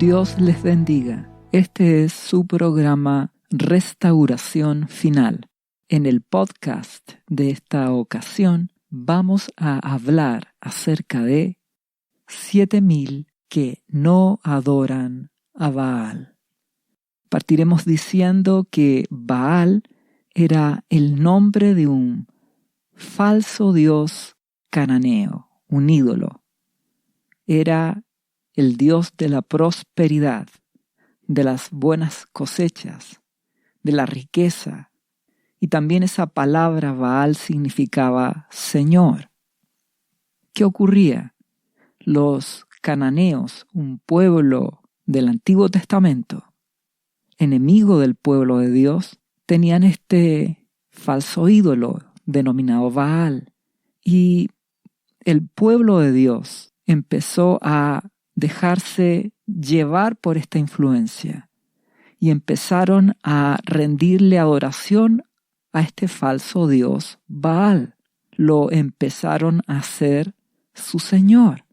Dios les bendiga. Este es su programa Restauración Final. En el podcast de esta ocasión vamos a hablar acerca de 7,000 que no adoran a Baal. Partiremos diciendo que Baal era el nombre de un falso dios cananeo, un ídolo. Era el dios de la prosperidad, de las buenas cosechas, de la riqueza, y también esa palabra Baal significaba Señor. ¿Qué ocurría? Los cananeos, un pueblo del Antiguo Testamento, enemigo del pueblo de Dios, tenían este falso ídolo denominado Baal. Y el pueblo de Dios empezó a dejarse llevar por esta influencia y empezaron a rendirle adoración a este falso dios Baal. Lo empezaron a hacer su señor.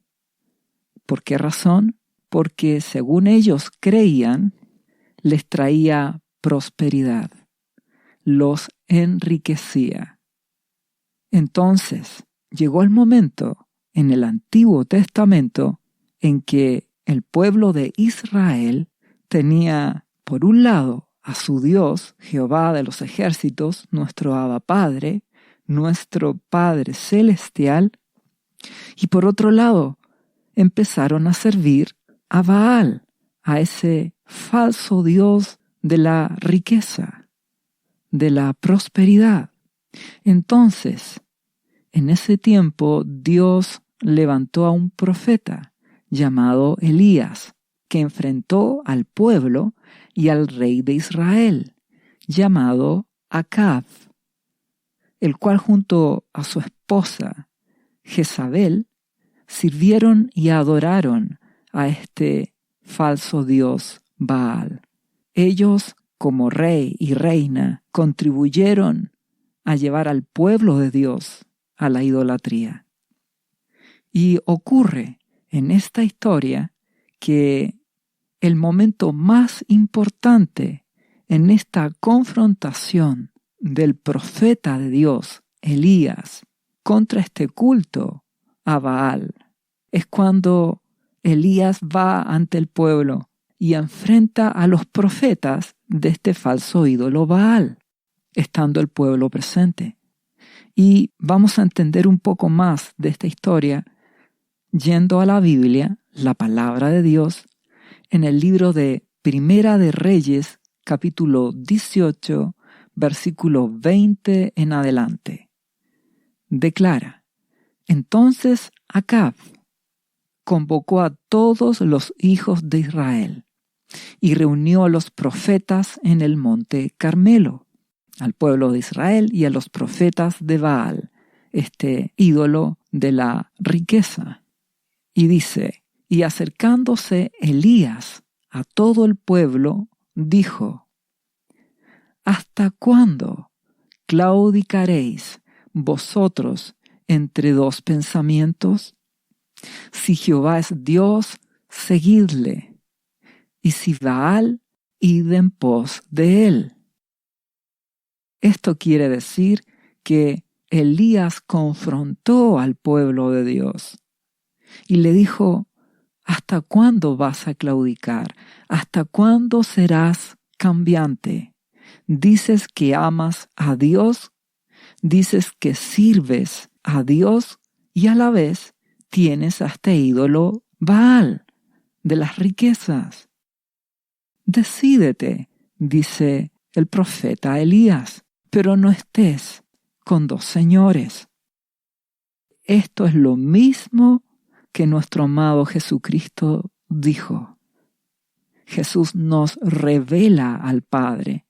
¿Por qué razón? Porque según ellos creían, les traía prosperidad, los enriquecía. Entonces, llegó el momento en el Antiguo Testamento en que el pueblo de Israel tenía, por un lado, a su Dios, Jehová de los ejércitos, nuestro Abba Padre, nuestro Padre Celestial, y por otro lado, empezaron a servir a Baal, a ese falso Dios de la riqueza, de la prosperidad. Entonces, en ese tiempo, Dios levantó a un profeta llamado Elías, que enfrentó al pueblo y al rey de Israel, llamado Acab, el cual junto a su esposa Jezabel sirvieron y adoraron a este falso dios Baal. Ellos, como rey y reina, contribuyeron a llevar al pueblo de Dios a la idolatría. Y ocurre en esta historia que el momento más importante en esta confrontación del profeta de Dios, Elías, contra este culto a Baal, es cuando Elías va ante el pueblo y enfrenta a los profetas de este falso ídolo Baal, estando el pueblo presente. Y vamos a entender un poco más de esta historia yendo a la Biblia, la palabra de Dios, en el libro de Primera de Reyes, capítulo 18, versículo 20 en adelante. Declara: Entonces Acab convocó a todos los hijos de Israel y reunió a los profetas en el monte Carmelo, al pueblo de Israel y a los profetas de Baal, este ídolo de la riqueza. Y dice: y acercándose Elías a todo el pueblo, dijo: ¿Hasta cuándo claudicaréis vosotros entre dos pensamientos? Si Jehová es Dios, seguidle, y si Baal, id en pos de él. Esto quiere decir que Elías confrontó al pueblo de Dios y le dijo: ¿hasta cuándo vas a claudicar? ¿Hasta cuándo serás cambiante? Dices que amas a Dios, dices que sirves a Dios y a la vez tienes a este ídolo Baal de las riquezas. Decídete, dice el profeta Elías, pero no estés con dos señores. Esto es lo mismo que nuestro amado Jesucristo dijo. Jesús nos revela al Padre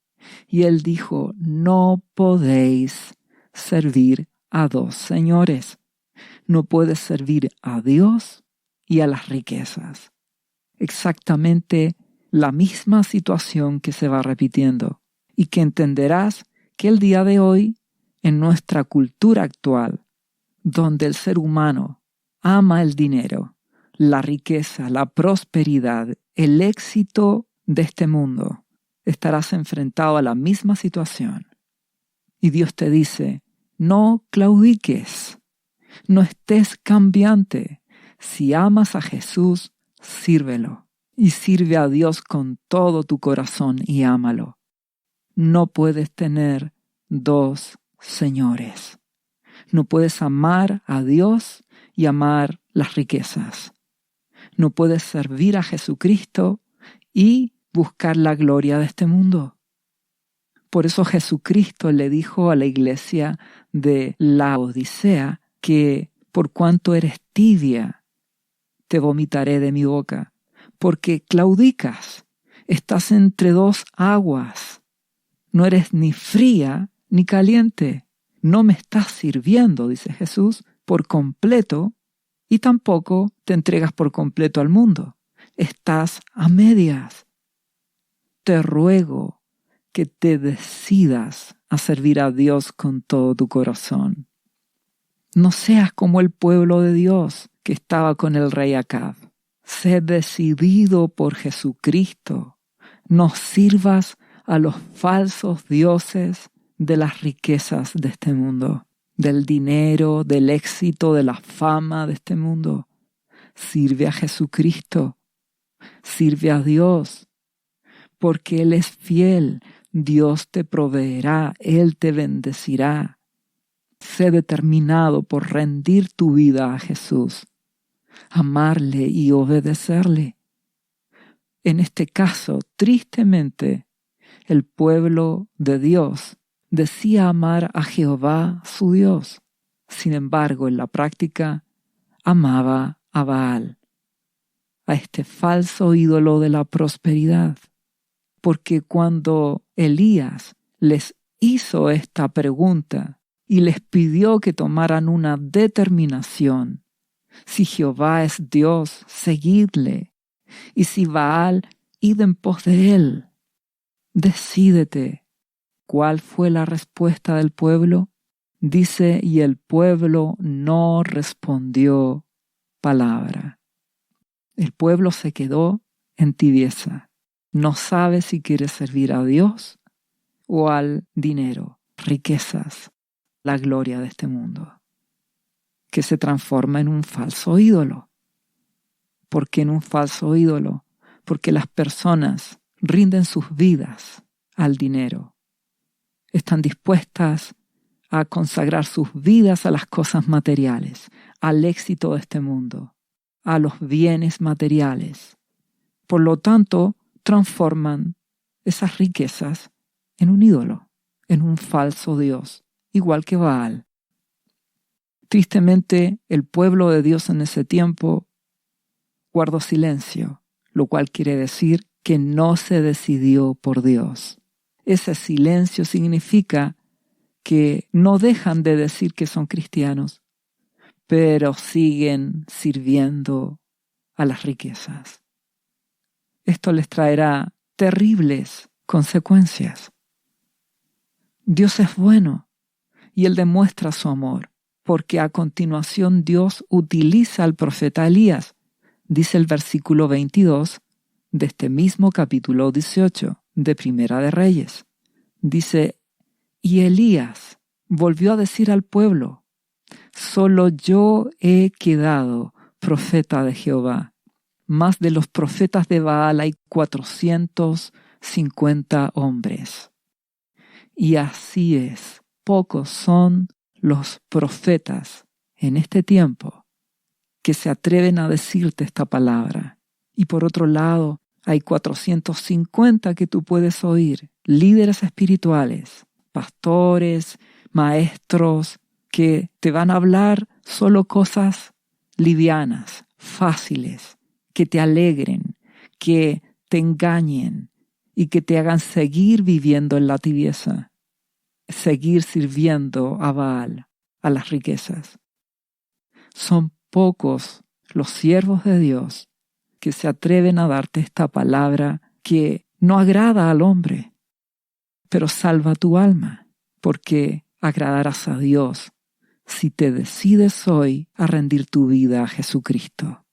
y Él dijo: no podéis servir a dos señores. No puedes servir a Dios y a las riquezas. Exactamente la misma situación que se va repitiendo y que entenderás que el día de hoy, en nuestra cultura actual, donde el ser humano ama el dinero, la riqueza, la prosperidad, el éxito de este mundo, estarás enfrentado a la misma situación. Y Dios te dice, no claudiques, no estés cambiante. Si amas a Jesús, sírvelo. Y sirve a Dios con todo tu corazón y ámalo. No puedes tener dos señores. No puedes amar a Dios y amar las riquezas. No puedes servir a Jesucristo y buscar la gloria de este mundo. Por eso Jesucristo le dijo a la iglesia de Laodicea que por cuanto eres tibia, te vomitaré de mi boca, porque claudicas, estás entre dos aguas, no eres ni fría ni caliente, no me estás sirviendo, dice Jesús, por completo, y tampoco te entregas por completo al mundo, estás a medias. Te ruego que te decidas a servir a Dios con todo tu corazón. No seas como el pueblo de Dios que estaba con el rey Acab. Sé decidido por Jesucristo. No sirvas a los falsos dioses de las riquezas de este mundo, del dinero, del éxito, de la fama de este mundo. Sirve a Jesucristo. Sirve a Dios. Porque Él es fiel, Dios te proveerá, Él te bendecirá. Sé determinado por rendir tu vida a Jesús, amarle y obedecerle. En este caso, tristemente, el pueblo de Dios decía amar a Jehová su Dios. Sin embargo, en la práctica, amaba a Baal, a este falso ídolo de la prosperidad. Porque cuando Elías les hizo esta pregunta y les pidió que tomaran una determinación, si Jehová es Dios, seguidle, y si Baal, id en pos de él. Decídete. ¿Cuál fue la respuesta del pueblo? Dice, y el pueblo no respondió palabra. El pueblo se quedó en tibieza. No sabe si quiere servir a Dios o al dinero, riquezas, la gloria de este mundo, que se transforma en un falso ídolo. ¿Por qué en un falso ídolo? Porque las personas rinden sus vidas al dinero. Están dispuestas a consagrar sus vidas a las cosas materiales, al éxito de este mundo, a los bienes materiales. Por lo tanto, transforman esas riquezas en un ídolo, en un falso Dios, igual que Baal. Tristemente, el pueblo de Dios en ese tiempo guardó silencio, lo cual quiere decir que no se decidió por Dios. Ese silencio significa que no dejan de decir que son cristianos, pero siguen sirviendo a las riquezas. Esto les traerá terribles consecuencias. Dios es bueno y Él demuestra su amor, porque a continuación Dios utiliza al profeta Elías, dice el versículo 22 de este mismo capítulo 18 de Primera de Reyes. Dice, y Elías volvió a decir al pueblo, solo yo he quedado profeta de Jehová. Más de los profetas de Baal hay 450 hombres. Y así es, pocos son los profetas en este tiempo que se atreven a decirte esta palabra. Y por otro lado, hay 450 que tú puedes oír, líderes espirituales, pastores, maestros, que te van a hablar solo cosas livianas, fáciles, que te alegren, que te engañen y que te hagan seguir viviendo en la tibieza, seguir sirviendo a Baal, a las riquezas. Son pocos los siervos de Dios que se atreven a darte esta palabra que no agrada al hombre, pero salva tu alma, porque agradarás a Dios si te decides hoy a rendir tu vida a Jesucristo.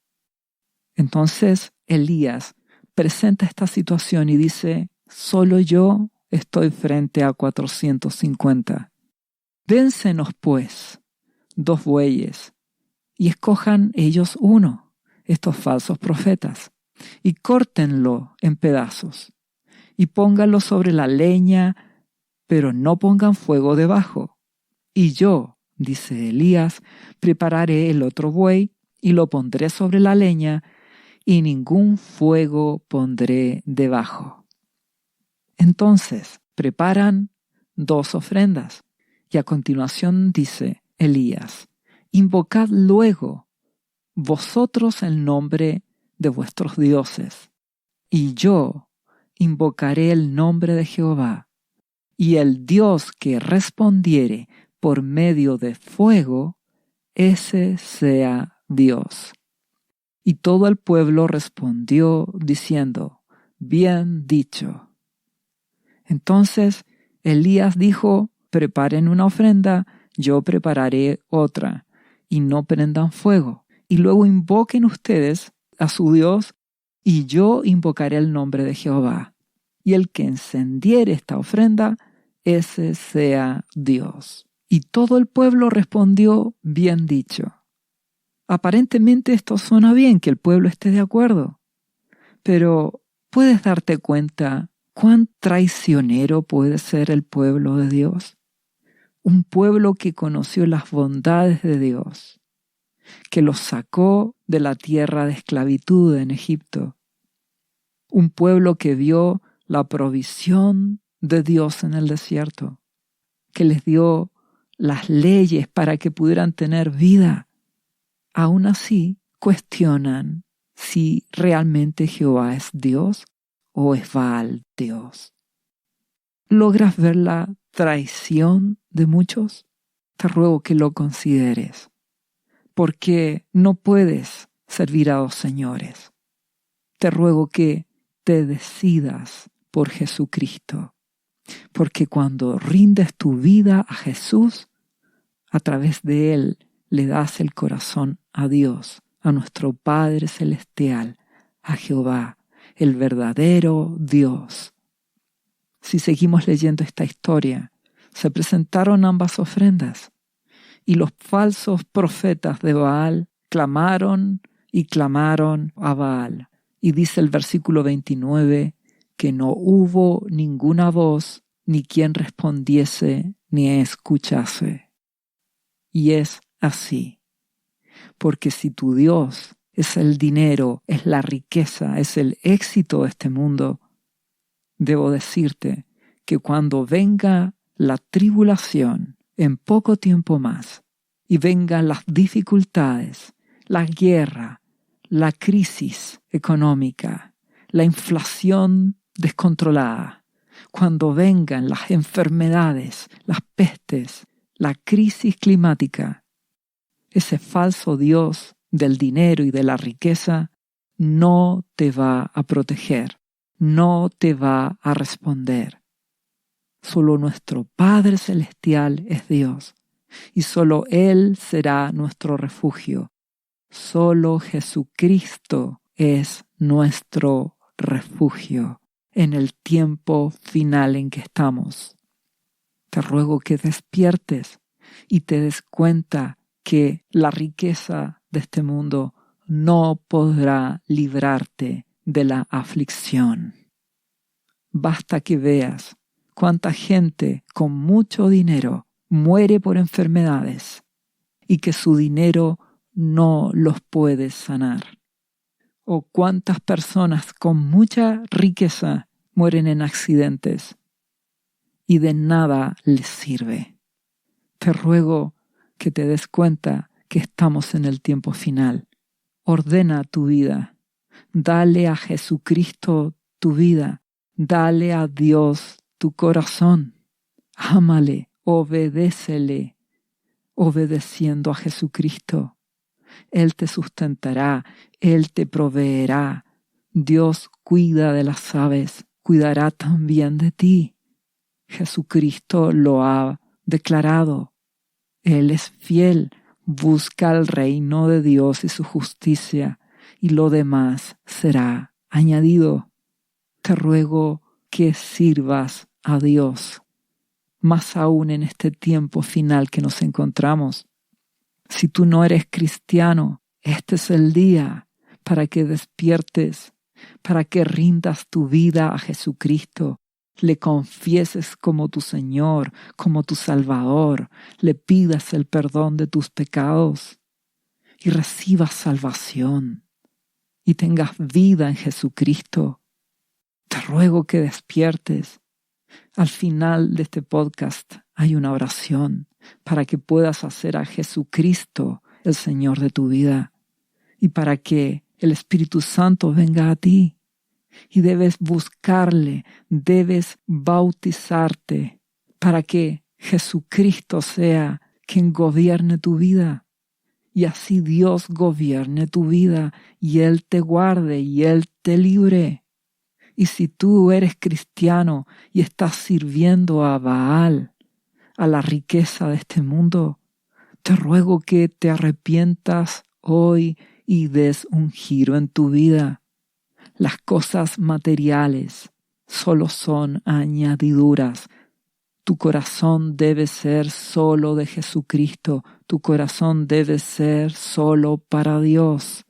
Entonces Elías presenta esta situación y dice: solo yo estoy frente a 450. Dénsenos pues 2 bueyes y escojan ellos uno, estos falsos profetas, y córtenlo en pedazos y pónganlo sobre la leña, pero no pongan fuego debajo. Y yo, dice Elías, prepararé el otro buey y lo pondré sobre la leña y ningún fuego pondré debajo. Entonces preparan 2 ofrendas y a continuación dice Elías: invocad luego vosotros el nombre de vuestros dioses, y yo invocaré el nombre de Jehová, y el Dios que respondiere por medio de fuego, ese sea Dios. Y todo el pueblo respondió diciendo: bien dicho. Entonces Elías dijo: preparen una ofrenda, yo prepararé otra, y no prendan fuego. Y luego invoquen ustedes a su Dios, y yo invocaré el nombre de Jehová. Y el que encendiere esta ofrenda, ese sea Dios. Y todo el pueblo respondió: bien dicho. Aparentemente esto suena bien, que el pueblo esté de acuerdo. Pero ¿puedes darte cuenta cuán traicionero puede ser el pueblo de Dios? Un pueblo que conoció las bondades de Dios, que los sacó de la tierra de esclavitud en Egipto. Un pueblo que vio la provisión de Dios en el desierto, que les dio las leyes para que pudieran tener vida. Aún así, cuestionan si realmente Jehová es Dios o es Baal Dios. ¿Logras ver la traición de muchos? Te ruego que lo consideres, porque no puedes servir a 2 señores. Te ruego que te decidas por Jesucristo, porque cuando rindes tu vida a Jesús, a través de Él le das el corazón a Dios, a nuestro Padre Celestial, a Jehová, el verdadero Dios. Si seguimos leyendo esta historia, se presentaron ambas ofrendas y los falsos profetas de Baal clamaron y clamaron a Baal. Y dice el versículo 29 que no hubo ninguna voz, ni quien respondiese, ni escuchase. Y es así, porque si tu Dios es el dinero, es la riqueza, es el éxito de este mundo, debo decirte que cuando venga la tribulación en poco tiempo más, y vengan las dificultades, la guerra, la crisis económica, la inflación descontrolada, cuando vengan las enfermedades, las pestes, la crisis climática, ese falso Dios del dinero y de la riqueza no te va a proteger, no te va a responder. Solo nuestro Padre Celestial es Dios, y solo Él será nuestro refugio. Solo Jesucristo es nuestro refugio en el tiempo final en que estamos. Te ruego que despiertes y te des cuenta que la riqueza de este mundo no podrá librarte de la aflicción. Basta que veas cuánta gente con mucho dinero muere por enfermedades y que su dinero no los puede sanar. O cuántas personas con mucha riqueza mueren en accidentes y de nada les sirve. Te ruego que te des cuenta que estamos en el tiempo final. Ordena tu vida. Dale a Jesucristo tu vida. Dale a Dios tu corazón. Ámale, obedécele, obedeciendo a Jesucristo. Él te sustentará, Él te proveerá. Dios cuida de las aves, cuidará también de ti. Jesucristo lo ha declarado. Él es fiel, busca el reino de Dios y su justicia, y lo demás será añadido. Te ruego que sirvas a Dios, más aún en este tiempo final que nos encontramos. Si tú no eres cristiano, este es el día para que despiertes, para que rindas tu vida a Jesucristo, le confieses como tu Señor, como tu Salvador, le pidas el perdón de tus pecados y recibas salvación y tengas vida en Jesucristo. Te ruego que despiertes. Al final de este podcast hay una oración para que puedas hacer a Jesucristo el Señor de tu vida y para que el Espíritu Santo venga a ti. Y debes buscarle, debes bautizarte para que Jesucristo sea quien gobierne tu vida. Y así Dios gobierne tu vida y Él te guarde y Él te libre. Y si tú eres cristiano y estás sirviendo a Baal, a la riqueza de este mundo, te ruego que te arrepientas hoy y des un giro en tu vida. Las cosas materiales solo son añadiduras. Tu corazón debe ser solo de Jesucristo. Tu corazón debe ser solo para Dios.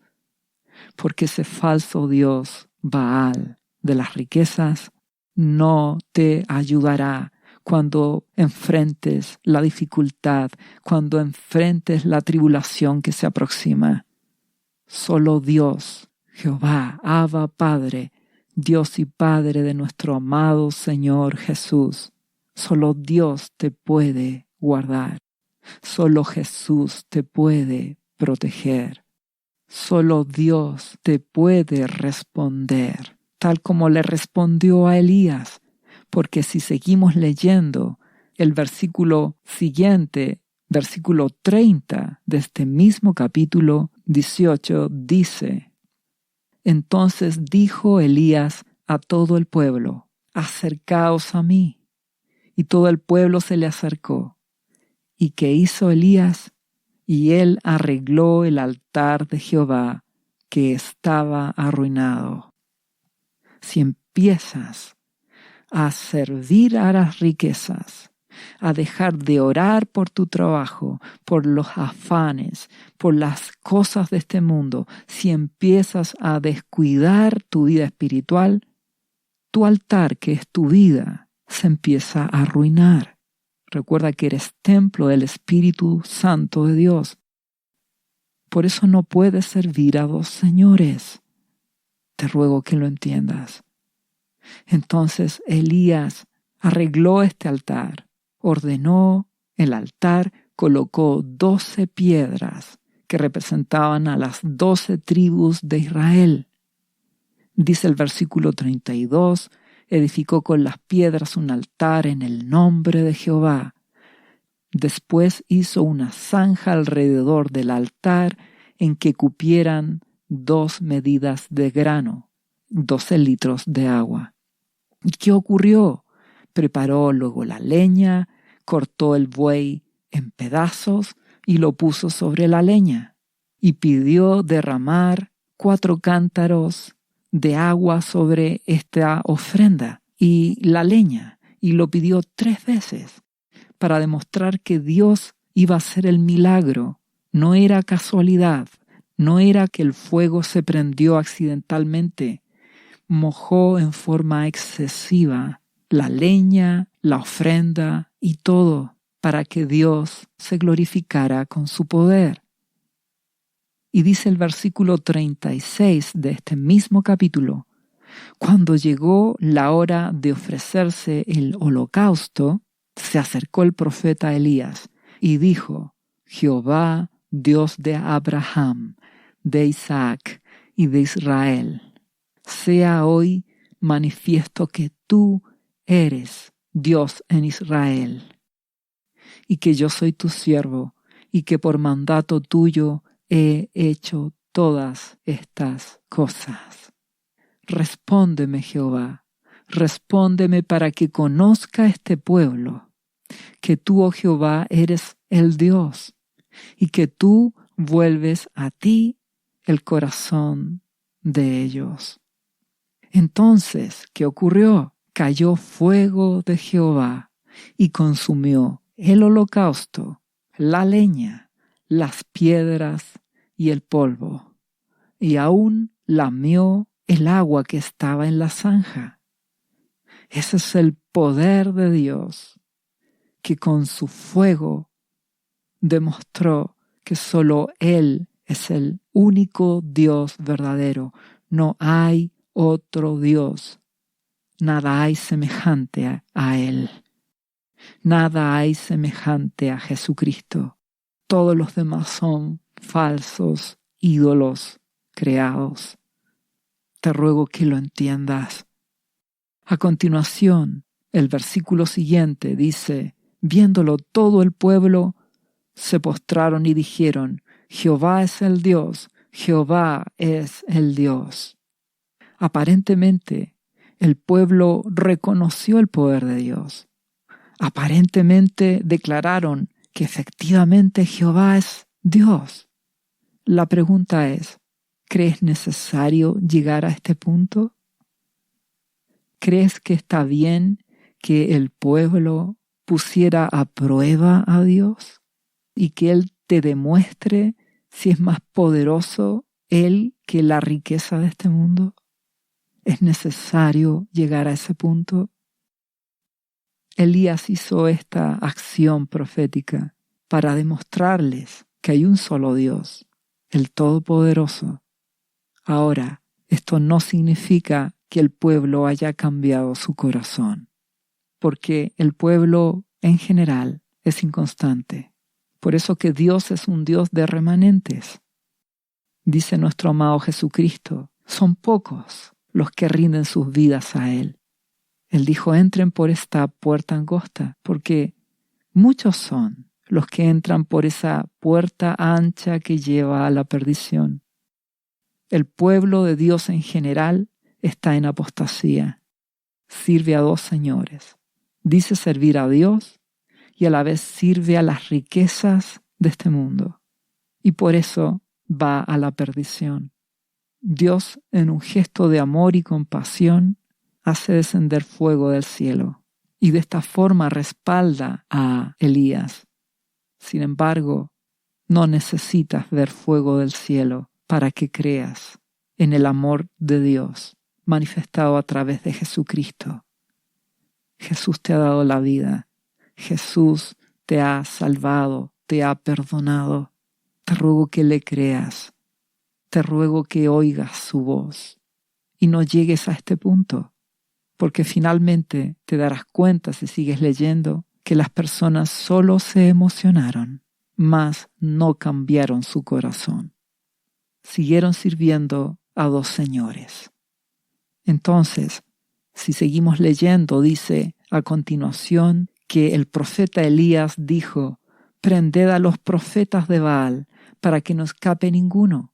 Porque ese falso Dios, Baal, de las riquezas, no te ayudará cuando enfrentes la dificultad, cuando enfrentes la tribulación que se aproxima. Solo Dios, Jehová, Abba Padre, Dios y Padre de nuestro amado Señor Jesús, solo Dios te puede guardar. Solo Jesús te puede proteger. Solo Dios te puede responder, tal como le respondió a Elías, porque si seguimos leyendo el versículo siguiente, versículo 30 de este mismo capítulo 18, dice: Entonces dijo Elías a todo el pueblo: Acercaos a mí. Y todo el pueblo se le acercó. ¿Y qué hizo Elías? Y él arregló el altar de Jehová, que estaba arruinado. Si empiezas a servir a las riquezas, a dejar de orar por tu trabajo, por los afanes, por las cosas de este mundo, si empiezas a descuidar tu vida espiritual, tu altar, que es tu vida, se empieza a arruinar. Recuerda que eres templo del Espíritu Santo de Dios. Por eso no puedes servir a dos señores. Te ruego que lo entiendas. Entonces Elías arregló este altar, ordenó el altar, colocó 12 piedras que representaban a las 12 tribus de Israel. Dice el versículo 32, edificó con las piedras un altar en el nombre de Jehová. Después hizo una zanja alrededor del altar en que cupieran 2 medidas de grano, 12 litros de agua. ¿Y qué ocurrió? Preparó luego la leña, cortó el buey en pedazos y lo puso sobre la leña. Y pidió derramar 4 cántaros de agua sobre esta ofrenda y la leña, y lo pidió 3 veces para demostrar que Dios iba a hacer el milagro. No era casualidad, no era que el fuego se prendió accidentalmente. Mojó en forma excesiva la leña, la ofrenda y todo para que Dios se glorificara con su poder. Y dice el versículo 36 de este mismo capítulo: cuando llegó la hora de ofrecerse el holocausto, se acercó el profeta Elías y dijo: Jehová, Dios de Abraham, de Isaac y de Israel, sea hoy manifiesto que tú eres Dios en Israel, y que yo soy tu siervo, y que por mandato tuyo he hecho todas estas cosas. Respóndeme, Jehová, respóndeme para que conozca este pueblo, que tú, oh Jehová, eres el Dios, y que tú vuelves a ti el corazón de ellos. Entonces, ¿qué ocurrió? Cayó fuego de Jehová y consumió el holocausto, la leña, las piedras y el polvo, y aún lamió el agua que estaba en la zanja. Ese es el poder de Dios, que con su fuego demostró que solo Él es el único Dios verdadero. No hay otro Dios. Nada hay semejante a Él. Nada hay semejante a Jesucristo. Todos los demás son falsos ídolos creados. Te ruego que lo entiendas. A continuación, el versículo siguiente dice: viéndolo todo el pueblo, se postraron y dijeron: Jehová es el Dios, Jehová es el Dios. Aparentemente, el pueblo reconoció el poder de Dios. Aparentemente declararon que efectivamente Jehová es Dios. La pregunta es: ¿crees necesario llegar a este punto? ¿Crees que está bien que el pueblo pusiera a prueba a Dios y que Él te demuestre si es más poderoso Él que la riqueza de este mundo? ¿Es necesario llegar a ese punto? Elías hizo esta acción profética para demostrarles que hay un solo Dios, el Todopoderoso. Ahora, esto no significa que el pueblo haya cambiado su corazón, porque el pueblo en general es inconstante. Por eso que Dios es un Dios de remanentes. Dice nuestro amado Jesucristo, son pocos los que rinden sus vidas a Él. Él dijo: entren por esta puerta angosta, porque muchos son los que entran por esa puerta ancha que lleva a la perdición. El pueblo de Dios en general está en apostasía. Sirve a dos señores. Dice servir a Dios y a la vez sirve a las riquezas de este mundo. Y por eso va a la perdición. Dios, en un gesto de amor y compasión, hace descender fuego del cielo y de esta forma respalda a Elías. Sin embargo, no necesitas ver fuego del cielo para que creas en el amor de Dios manifestado a través de Jesucristo. Jesús te ha dado la vida. Jesús te ha salvado, te ha perdonado. Te ruego que le creas. Te ruego que oigas su voz y no llegues a este punto, porque finalmente te darás cuenta, si sigues leyendo, que las personas solo se emocionaron, mas no cambiaron su corazón. Siguieron sirviendo a dos señores. Entonces, si seguimos leyendo, dice a continuación que el profeta Elías dijo: prended a los profetas de Baal para que no escape ninguno.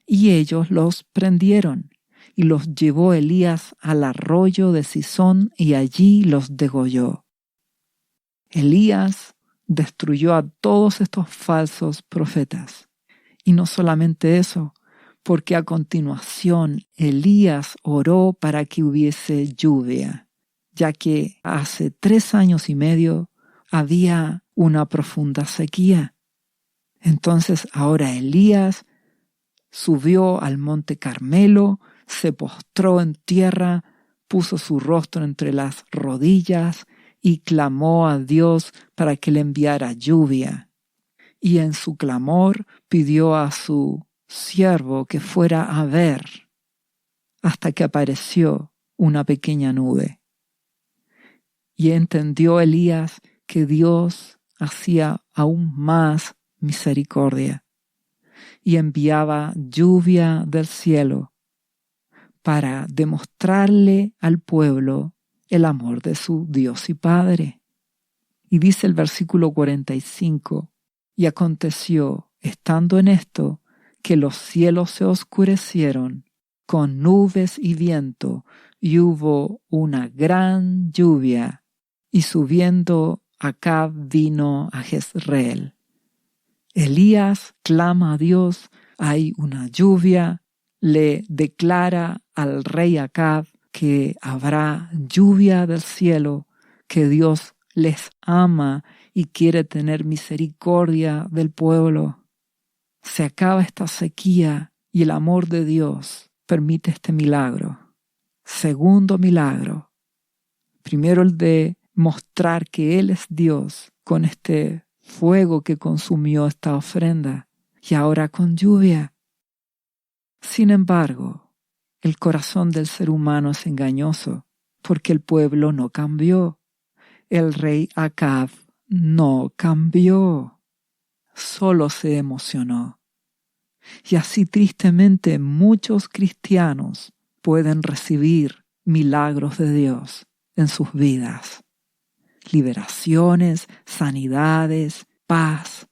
Y ellos los prendieron, y los llevó Elías al arroyo de Cisón, y allí los degolló. Elías destruyó a todos estos falsos profetas. Y no solamente eso, porque a continuación Elías oró para que hubiese lluvia, ya que hace 3 años y medio había una profunda sequía. Entonces ahora Elías subió al monte Carmelo, se postró en tierra, puso su rostro entre las rodillas y clamó a Dios para que le enviara lluvia. Y en su clamor pidió a su siervo que fuera a ver, hasta que apareció una pequeña nube. Y entendió Elías que Dios hacía aún más misericordia y enviaba lluvia del cielo para demostrarle al pueblo el amor de su Dios y Padre. Y dice el versículo 45, y aconteció, estando en esto, que los cielos se oscurecieron con nubes y viento, y hubo una gran lluvia, y subiendo Acab vino a Jezreel. Elías clama a Dios hay una lluvia, le declara al rey Acab que habrá lluvia del cielo, que Dios les ama y quiere tener misericordia del pueblo. Se acaba esta sequía y el amor de Dios permite este milagro. Segundo milagro. Primero el de mostrar que Él es Dios con este fuego que consumió esta ofrenda y ahora con lluvia. Sin embargo, el corazón del ser humano es engañoso porque el pueblo no cambió. El rey Acab no cambió, solo se emocionó. Y así tristemente muchos cristianos pueden recibir milagros de Dios en sus vidas. Liberaciones, sanidades, paz.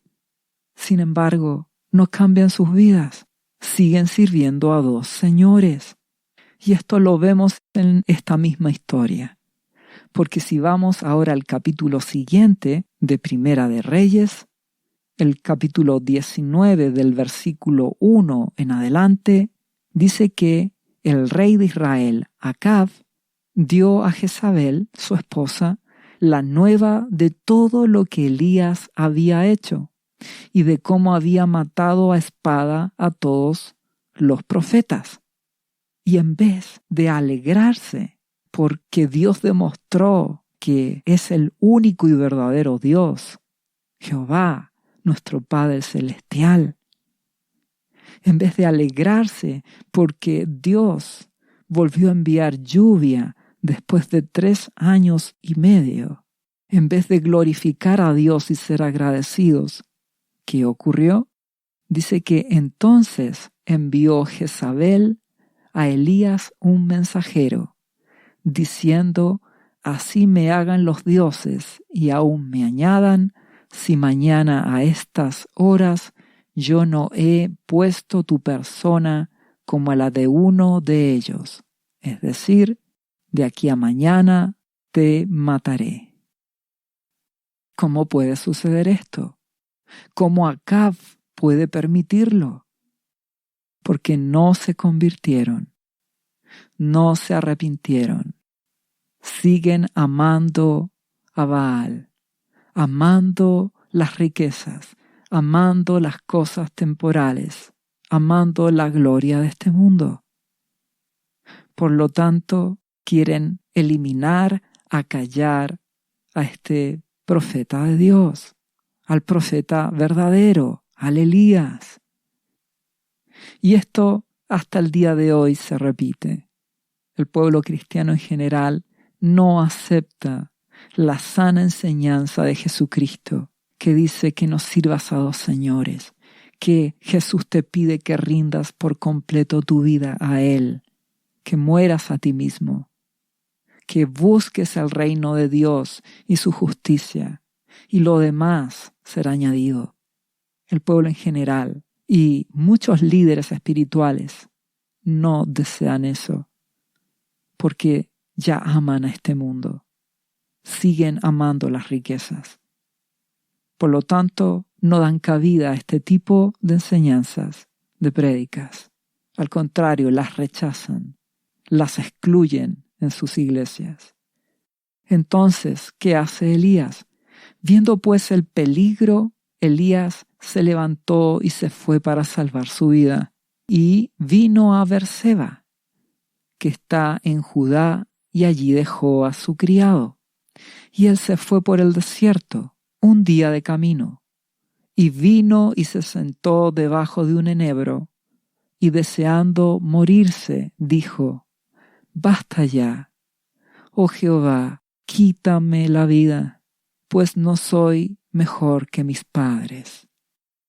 Sin embargo, no cambian sus vidas. Siguen sirviendo a dos señores. Y esto lo vemos en esta misma historia. Porque si vamos ahora al capítulo siguiente de Primera de Reyes, el capítulo 19 del versículo 1 en adelante, dice que el rey de Israel, Acab, dio a Jezabel, su esposa, la nueva de todo lo que Elías había hecho y de cómo había matado a espada a todos los profetas. Y en vez de alegrarse porque Dios demostró que es el único y verdadero Dios, Jehová, nuestro Padre Celestial, en vez de alegrarse porque Dios volvió a enviar lluvia después de 3 años y medio, en vez de glorificar a Dios y ser agradecidos, ¿qué ocurrió? Dice que entonces envió Jezabel a Elías un mensajero, diciendo: así me hagan los dioses y aún me añadan, si mañana a estas horas yo no he puesto tu persona como a la de uno de ellos, es decir, de aquí a mañana te mataré. ¿Cómo puede suceder esto? ¿Cómo Acab puede permitirlo? Porque no se convirtieron, no se arrepintieron, siguen amando a Baal, amando las riquezas, amando las cosas temporales, amando la gloria de este mundo. Por lo tanto, quieren eliminar, acallar a este profeta de Dios, al profeta verdadero, al Elías. Y esto hasta el día de hoy se repite. El pueblo cristiano en general no acepta la sana enseñanza de Jesucristo, que dice que no sirvas a dos señores, que Jesús te pide que rindas por completo tu vida a Él, que mueras a ti mismo, que busques el reino de Dios y su justicia, y lo demás será añadido. El pueblo en general y muchos líderes espirituales no desean eso, porque ya aman a este mundo, siguen amando las riquezas. Por lo tanto, no dan cabida a este tipo de enseñanzas, de prédicas. Al contrario, las rechazan, las excluyen en sus iglesias. Entonces, ¿qué hace Elías? Viendo pues el peligro, Elías se levantó y se fue para salvar su vida, y vino a Berseba, que está en Judá, y allí dejó a su criado. Y él se fue por el desierto, un día de camino, y vino y se sentó debajo de un enebro, y deseando morirse, dijo: basta ya, oh Jehová, quítame la vida, pues no soy mejor que mis padres.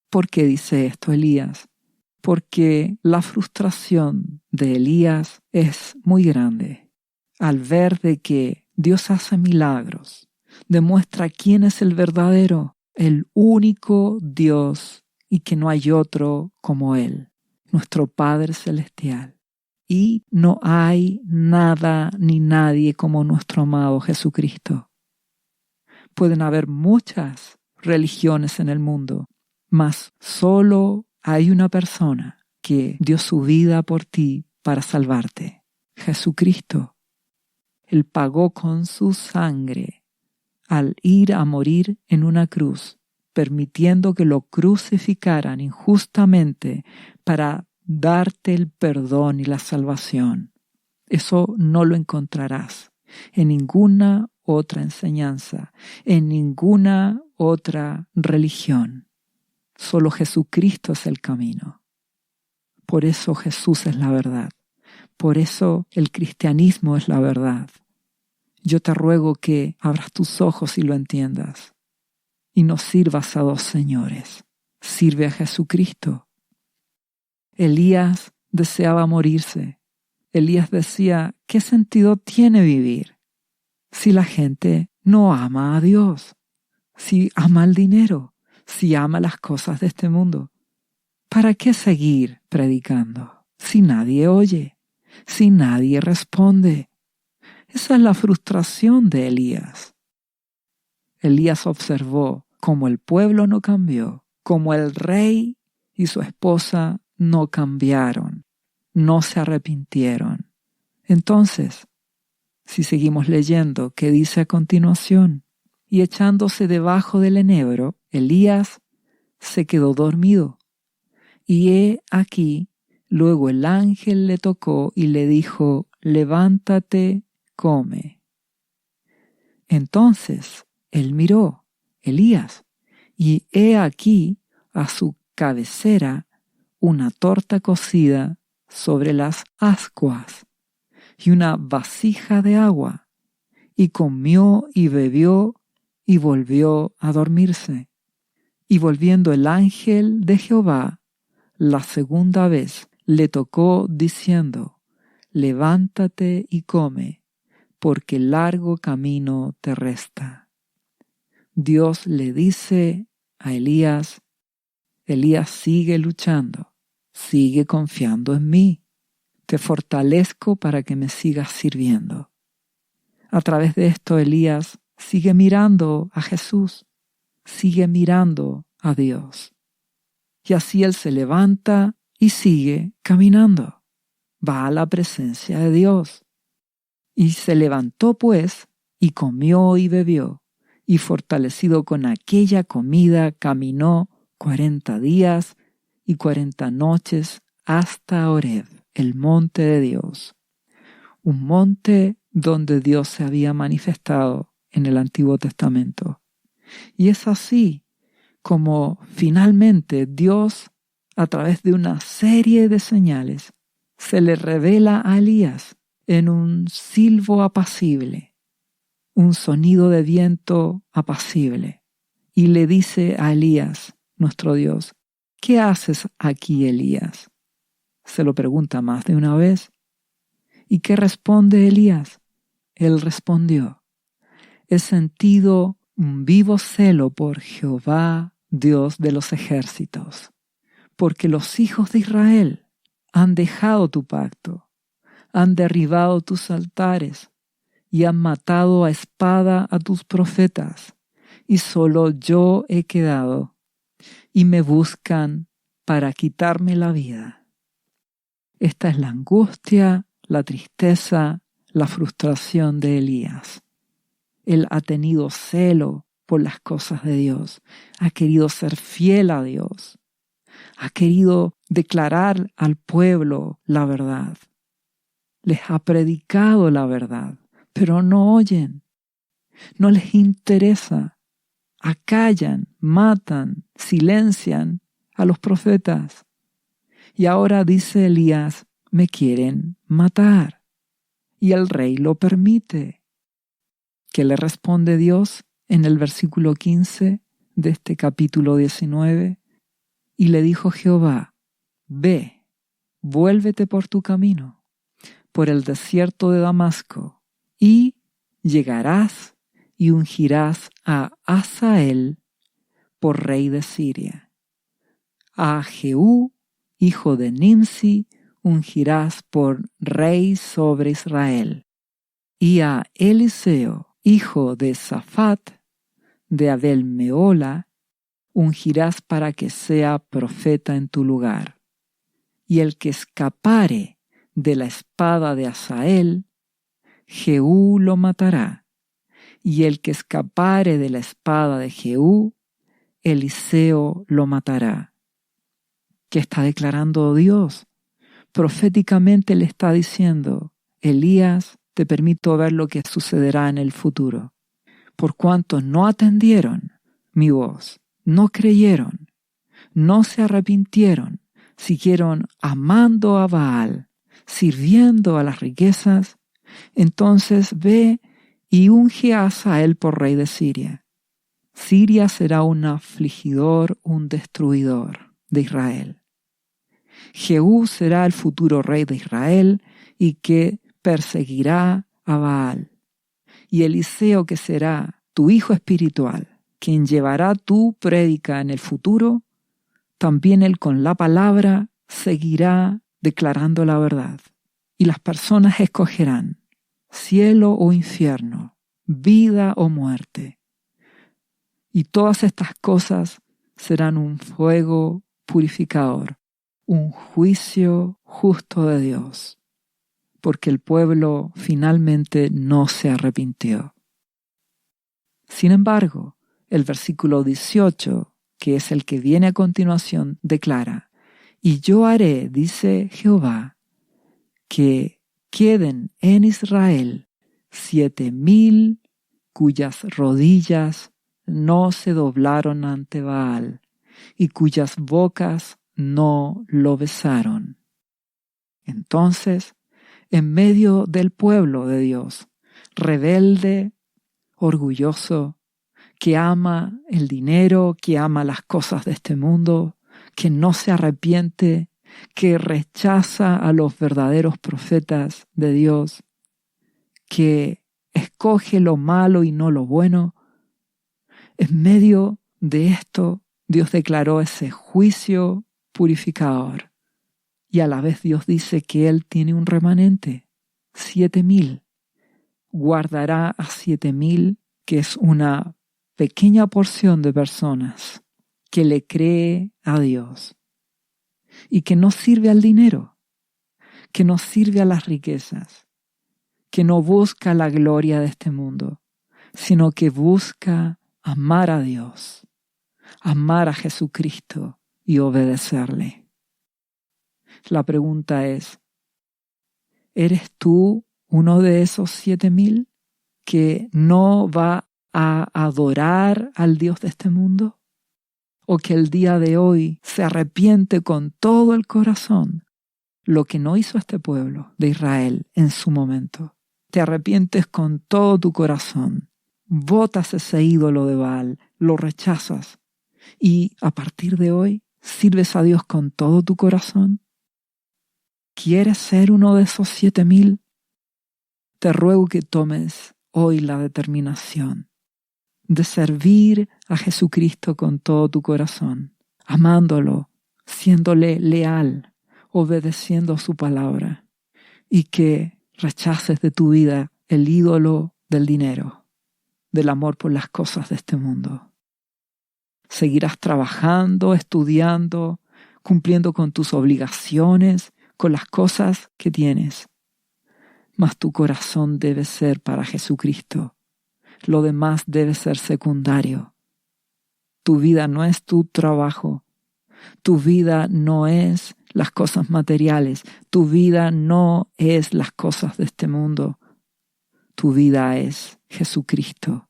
¿Por qué dice esto Elías? Porque la frustración de Elías es muy grande. Al ver de que Dios hace milagros, demuestra quién es el verdadero, el único Dios, y que no hay otro como Él, nuestro Padre Celestial. Y no hay nada ni nadie como nuestro amado Jesucristo. Pueden haber muchas religiones en el mundo, mas solo hay una persona que dio su vida por ti para salvarte. Jesucristo. Él pagó con su sangre al ir a morir en una cruz, permitiendo que lo crucificaran injustamente para darte el perdón y la salvación. Eso no lo encontrarás en ninguna otra enseñanza, en ninguna otra religión. Solo Jesucristo es el camino. Por eso Jesús es la verdad. Por eso el cristianismo es la verdad. Yo te ruego que abras tus ojos y lo entiendas. Y no sirvas a dos señores. Sirve a Jesucristo. Elías deseaba morirse. Elías decía, ¿qué sentido tiene vivir si la gente no ama a Dios? Si ama el dinero, si ama las cosas de este mundo. ¿Para qué seguir predicando si nadie oye, si nadie responde? Esa es la frustración de Elías. Elías observó cómo el pueblo no cambió, cómo el rey y su esposa no cambiaron, no se arrepintieron. Entonces, si seguimos leyendo, ¿qué dice a continuación? Y echándose debajo del enebro, Elías se quedó dormido. Y he aquí, luego el ángel le tocó y le dijo, levántate, come. Entonces él miró, Elías, y he aquí a su cabecera una torta cocida sobre las ascuas y una vasija de agua, y comió y bebió y volvió a dormirse. Y volviendo el ángel de Jehová la segunda vez le tocó diciendo, levántate y come, porque largo camino te resta. Dios le dice a Elías, Elías sigue luchando, sigue confiando en mí, te fortalezco para que me sigas sirviendo. A través de esto Elías sigue mirando a Jesús, sigue mirando a Dios. Y así él se levanta y sigue caminando. Va a la presencia de Dios. Y se levantó pues, y comió y bebió, y fortalecido con aquella comida caminó 40 días y 40 noches hasta Horeb, el monte de Dios. Un monte donde Dios se había manifestado en el Antiguo Testamento. Y es así como finalmente Dios, a través de una serie de señales, se le revela a Elías en un silbo apacible, un sonido de viento apacible, y le dice a Elías, nuestro Dios, ¿qué haces aquí, Elías? Se lo pregunta más de una vez. ¿Y qué responde Elías? Él respondió, he sentido un vivo celo por Jehová, Dios de los ejércitos, porque los hijos de Israel han dejado tu pacto, han derribado tus altares y han matado a espada a tus profetas, y solo yo he quedado, y me buscan para quitarme la vida. Esta es la angustia, la tristeza, la frustración de Elías. Él ha tenido celo por las cosas de Dios, ha querido ser fiel a Dios, ha querido declarar al pueblo la verdad. Les ha predicado la verdad, pero no oyen, no les interesa, acallan, matan, silencian a los profetas. Y ahora dice Elías, me quieren matar, y el rey lo permite. ¿Qué le responde Dios en el versículo 15 de este capítulo 19? Y le dijo Jehová, ve, vuélvete por tu camino, por el desierto de Damasco, y llegarás y ungirás a Hazael por rey de Siria. A Jehú, hijo de Nimsi, ungirás por rey sobre Israel. Y a Eliseo, hijo de Safat, de Abel Meola, ungirás para que sea profeta en tu lugar. Y el que escapare de la espada de Hazael, Jehú lo matará. Y el que escapare de la espada de Jehú, Eliseo lo matará. ¿Qué está declarando Dios? Proféticamente le está diciendo: Elías, te permito ver lo que sucederá en el futuro. Por cuanto no atendieron mi voz, no creyeron, no se arrepintieron, siguieron amando a Baal, sirviendo a las riquezas, entonces ve y unge a Hazael por rey de Siria. Siria será un afligidor, un destruidor de Israel. Jehú será el futuro rey de Israel y que perseguirá a Baal. Y Eliseo, que será tu hijo espiritual, quien llevará tu prédica en el futuro, también él con la palabra seguirá declarando la verdad. Y las personas escogerán cielo o infierno, vida o muerte. Y todas estas cosas serán un fuego purificador, un juicio justo de Dios, porque el pueblo finalmente no se arrepintió. Sin embargo, el versículo 18, que es el que viene a continuación, declara: y yo haré, dice Jehová, que queden en Israel 7,000 cuyas rodillas no se doblaron ante Baal y cuyas bocas no lo besaron. Entonces, en medio del pueblo de Dios, rebelde, orgulloso, que ama el dinero, que ama las cosas de este mundo, que no se arrepiente, que rechaza a los verdaderos profetas de Dios, que escoge lo malo y no lo bueno, en medio de esto Dios declaró ese juicio purificador. Y a la vez Dios dice que Él tiene un remanente, 7,000. Guardará a 7,000, que es una pequeña porción de personas que le cree a Dios y que no sirve al dinero, que no sirve a las riquezas, que no busca la gloria de este mundo, sino que busca amar a Dios, amar a Jesucristo y obedecerle. La pregunta es: ¿eres tú uno de esos 7,000 que no va a adorar al Dios de este mundo? ¿O que el día de hoy se arrepiente con todo el corazón, lo que no hizo este pueblo de Israel en su momento? Te arrepientes con todo tu corazón, botas ese ídolo de Baal, lo rechazas y a partir de hoy sirves a Dios con todo tu corazón. ¿Quieres ser uno de esos 7,000? Te ruego que tomes hoy la determinación de servir a Jesucristo con todo tu corazón, amándolo, siéndole leal, obedeciendo su palabra, y que rechaces de tu vida el ídolo del dinero, del amor por las cosas de este mundo. Seguirás trabajando, estudiando, cumpliendo con tus obligaciones, con las cosas que tienes. Mas tu corazón debe ser para Jesucristo. Lo demás debe ser secundario. Tu vida no es tu trabajo. Tu vida no es las cosas materiales. Tu vida no es las cosas de este mundo. Tu vida es Jesucristo.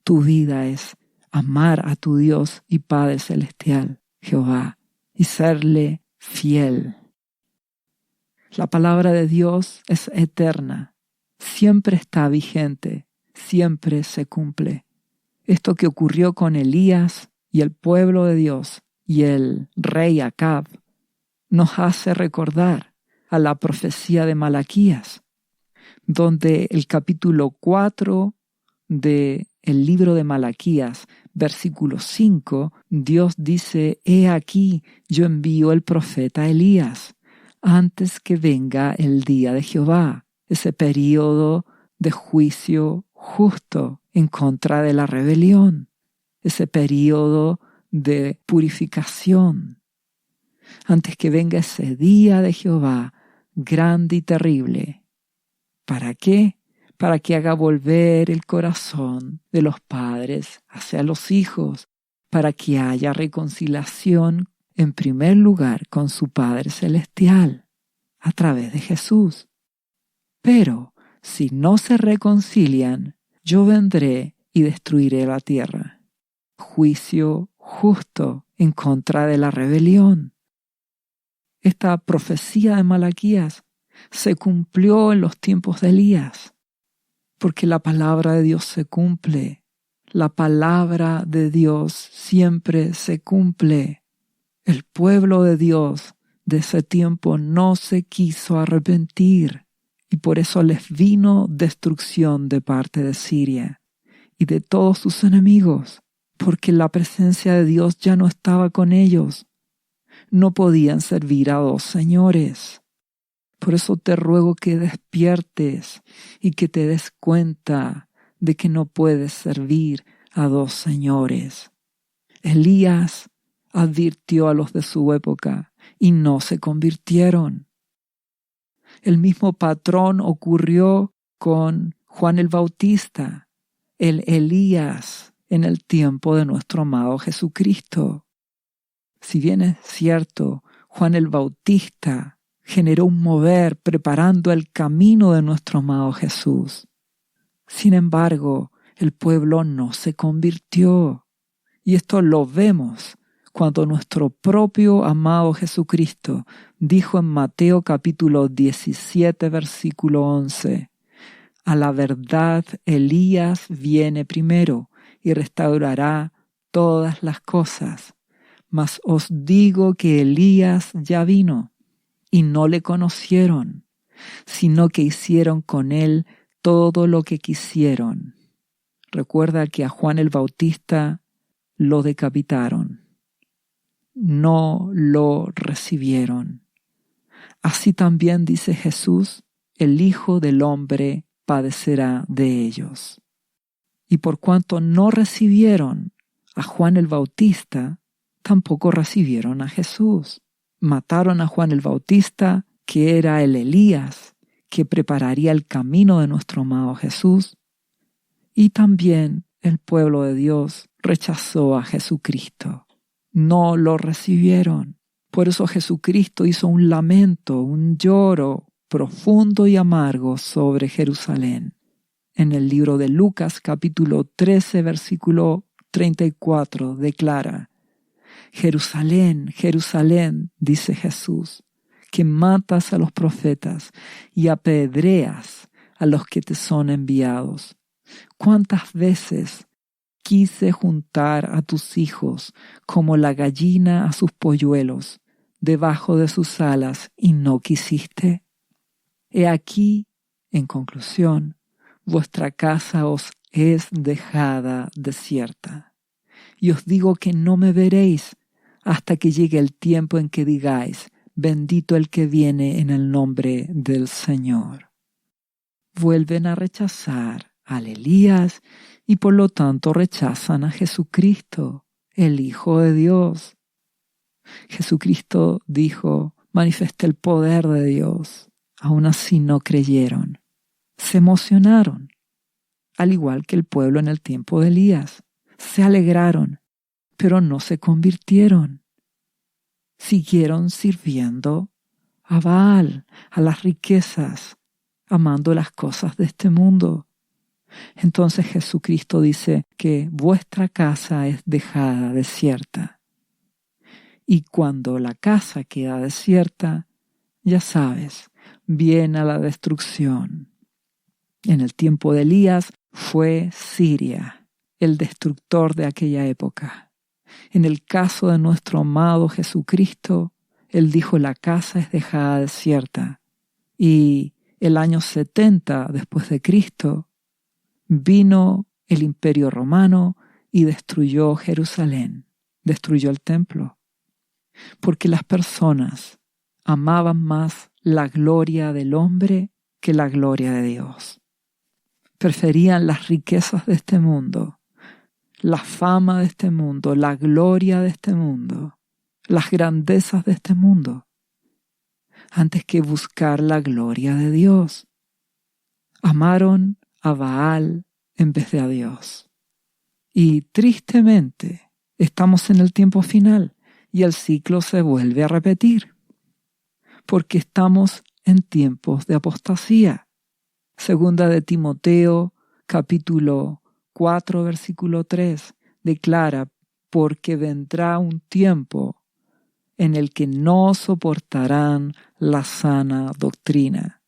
Tu vida es amar a tu Dios y Padre Celestial, Jehová, y serle fiel. La palabra de Dios es eterna, siempre está vigente, siempre se cumple. Esto que ocurrió con Elías y el pueblo de Dios y el rey Acab nos hace recordar a la profecía de Malaquías, donde el capítulo 4 del libro de Malaquías, versículo 5, Dios dice: «He aquí, yo envío el profeta Elías, antes que venga el día de Jehová», ese período de juicio justo en contra de la rebelión, ese período de purificación, antes que venga ese día de Jehová grande y terrible. ¿Para qué? Para que haga volver el corazón de los padres hacia los hijos, para que haya reconciliación en primer lugar con su Padre Celestial, a través de Jesús. Pero si no se reconcilian, yo vendré y destruiré la tierra. Juicio justo en contra de la rebelión. Esta profecía de Malaquías se cumplió en los tiempos de Elías, porque la palabra de Dios se cumple. La palabra de Dios siempre se cumple. El pueblo de Dios de ese tiempo no se quiso arrepentir, y por eso les vino destrucción de parte de Siria y de todos sus enemigos, porque la presencia de Dios ya no estaba con ellos. No podían servir a dos señores. Por eso te ruego que despiertes y que te des cuenta de que no puedes servir a dos señores. Elías advirtió a los de su época y no se convirtieron. El mismo patrón ocurrió con Juan el Bautista, el Elías en el tiempo de nuestro amado Jesucristo. Si bien es cierto, Juan el Bautista generó un mover preparando el camino de nuestro amado Jesús. Sin embargo, el pueblo no se convirtió. Y esto lo vemos cuando nuestro propio amado Jesucristo dijo en Mateo capítulo 17, versículo 11, «A la verdad, Elías viene primero y restaurará todas las cosas. Mas os digo que Elías ya vino, y no le conocieron, sino que hicieron con él todo lo que quisieron». Recuerda que a Juan el Bautista lo decapitaron. No lo recibieron. Así también dice Jesús, el Hijo del Hombre padecerá de ellos. Y por cuanto no recibieron a Juan el Bautista, tampoco recibieron a Jesús. Mataron a Juan el Bautista, que era el Elías, que prepararía el camino de nuestro amado Jesús. Y también el pueblo de Dios rechazó a Jesucristo. No lo recibieron. Por eso Jesucristo hizo un lamento, un lloro profundo y amargo sobre Jerusalén. En el libro de Lucas, capítulo 13, versículo 34, declara: «Jerusalén, Jerusalén, dice Jesús, que matas a los profetas y apedreas a los que te son enviados. ¿Cuántas veces quise juntar a tus hijos como la gallina a sus polluelos debajo de sus alas y no quisiste? He aquí, en conclusión, vuestra casa os es dejada desierta. Y os digo que no me veréis hasta que llegue el tiempo en que digáis: bendito el que viene en el nombre del Señor». Vuelven a rechazar al Elías y por lo tanto rechazan a Jesucristo, el Hijo de Dios. Jesucristo dijo: manifesté el poder de Dios. Aún así no creyeron. Se emocionaron, al igual que el pueblo en el tiempo de Elías. Se alegraron, pero no se convirtieron. Siguieron sirviendo a Baal, a las riquezas, amando las cosas de este mundo. Entonces Jesucristo dice que vuestra casa es dejada desierta. Y cuando la casa queda desierta, ya sabes, viene la destrucción. En el tiempo de Elías fue Siria, el destructor de aquella época. En el caso de nuestro amado Jesucristo, Él dijo: la casa es dejada desierta. Y el año 70 después de Cristo, vino el Imperio Romano y destruyó Jerusalén, destruyó el templo, porque las personas amaban más la gloria del hombre que la gloria de Dios. Preferían las riquezas de este mundo, la fama de este mundo, la gloria de este mundo, las grandezas de este mundo, antes que buscar la gloria de Dios. Amaron a Baal en vez de a Dios. Y tristemente estamos en el tiempo final y el ciclo se vuelve a repetir, porque estamos en tiempos de apostasía. Segunda de Timoteo, capítulo 4, versículo 3, declara: porque vendrá un tiempo en el que no soportarán la sana doctrina,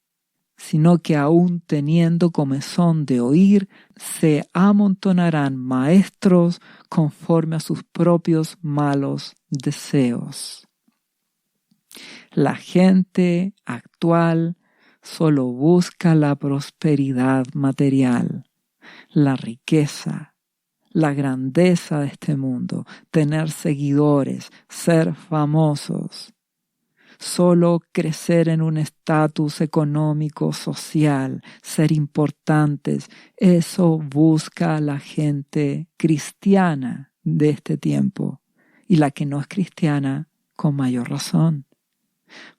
sino que aun teniendo comezón de oír, se amontonarán maestros conforme a sus propios malos deseos. La gente actual solo busca la prosperidad material, la riqueza, la grandeza de este mundo, tener seguidores, ser famosos. Solo crecer en un estatus económico, social, ser importantes, eso busca la gente cristiana de este tiempo, y la que no es cristiana, con mayor razón.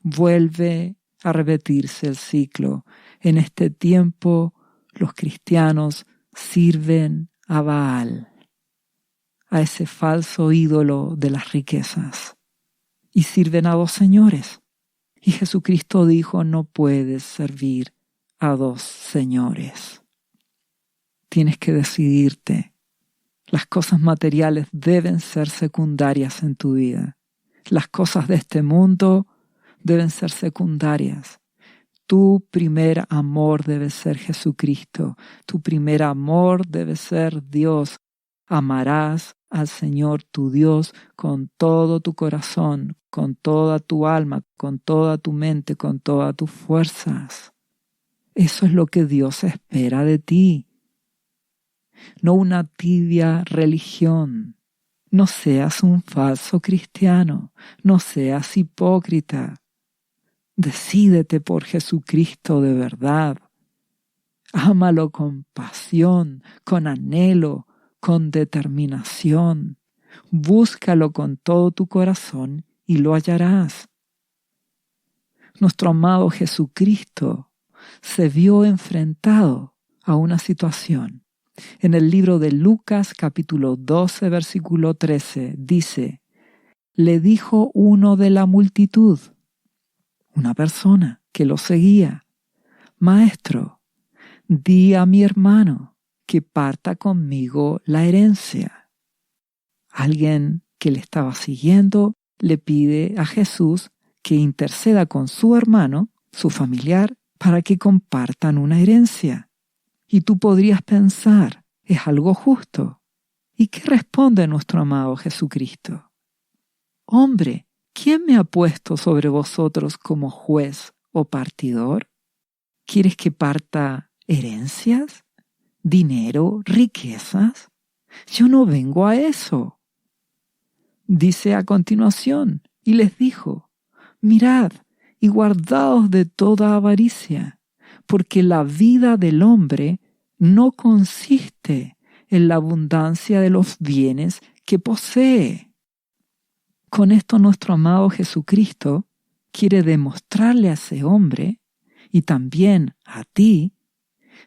Vuelve a repetirse el ciclo. En este tiempo, los cristianos sirven a Baal, a ese falso ídolo de las riquezas, y sirven a dos señores. Y Jesucristo dijo: no puedes servir a dos señores. Tienes que decidirte. Las cosas materiales deben ser secundarias en tu vida. Las cosas de este mundo deben ser secundarias. Tu primer amor debe ser Jesucristo. Tu primer amor debe ser Dios. Amarás al Señor tu Dios con todo tu corazón, con toda tu alma, con toda tu mente, con todas tus fuerzas. Eso es lo que Dios espera de ti. No una tibia religión. No seas un falso cristiano. No seas hipócrita. Decídete por Jesucristo de verdad. Ámalo con pasión, con anhelo, con determinación. Búscalo con todo tu corazón y lo hallarás. Nuestro amado Jesucristo se vio enfrentado a una situación. En el libro de Lucas, capítulo 12, versículo 13, dice: le dijo uno de la multitud, una persona que lo seguía: Maestro, di a mi hermano que parta conmigo la herencia. Alguien que le estaba siguiendo le pide a Jesús que interceda con su hermano, su familiar, para que compartan una herencia. Y tú podrías pensar, ¿es algo justo? ¿Y qué responde nuestro amado Jesucristo? Hombre, ¿quién me ha puesto sobre vosotros como juez o partidor? ¿Quieres que parta herencias? ¿Dinero? ¿Riquezas? Yo no vengo a eso. Dice a continuación, y les dijo: mirad y guardaos de toda avaricia, porque la vida del hombre no consiste en la abundancia de los bienes que posee. Con esto nuestro amado Jesucristo quiere demostrarle a ese hombre, y también a ti,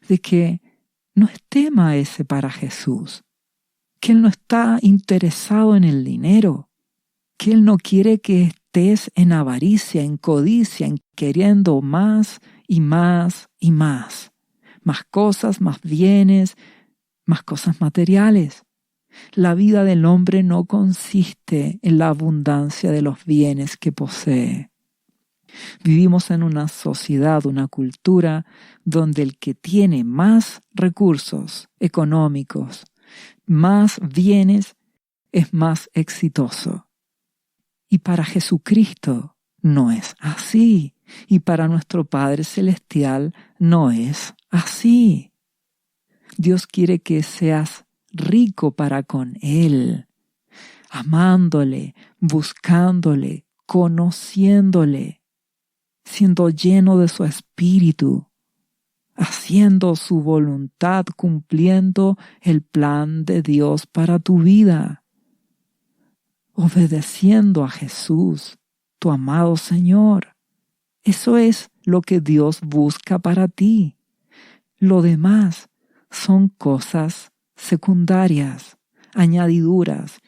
de que no es tema ese para Jesús, que Él no está interesado en el dinero, que Él no quiere que estés en avaricia, en codicia, en queriendo más y más y más. Más cosas, más bienes, más cosas materiales. La vida del hombre no consiste en la abundancia de los bienes que posee. Vivimos en una sociedad, una cultura, donde el que tiene más recursos económicos, más bienes, es más exitoso. Y para Jesucristo no es así. Y para nuestro Padre Celestial no es así. Dios quiere que seas rico para con Él, amándole, buscándole, conociéndole, siendo lleno de su espíritu. haciendo su voluntad, cumpliendo el plan de Dios para tu vida, obedeciendo a Jesús, tu amado Señor. Eso es lo que Dios busca para ti. Lo demás son cosas secundarias, añadiduras.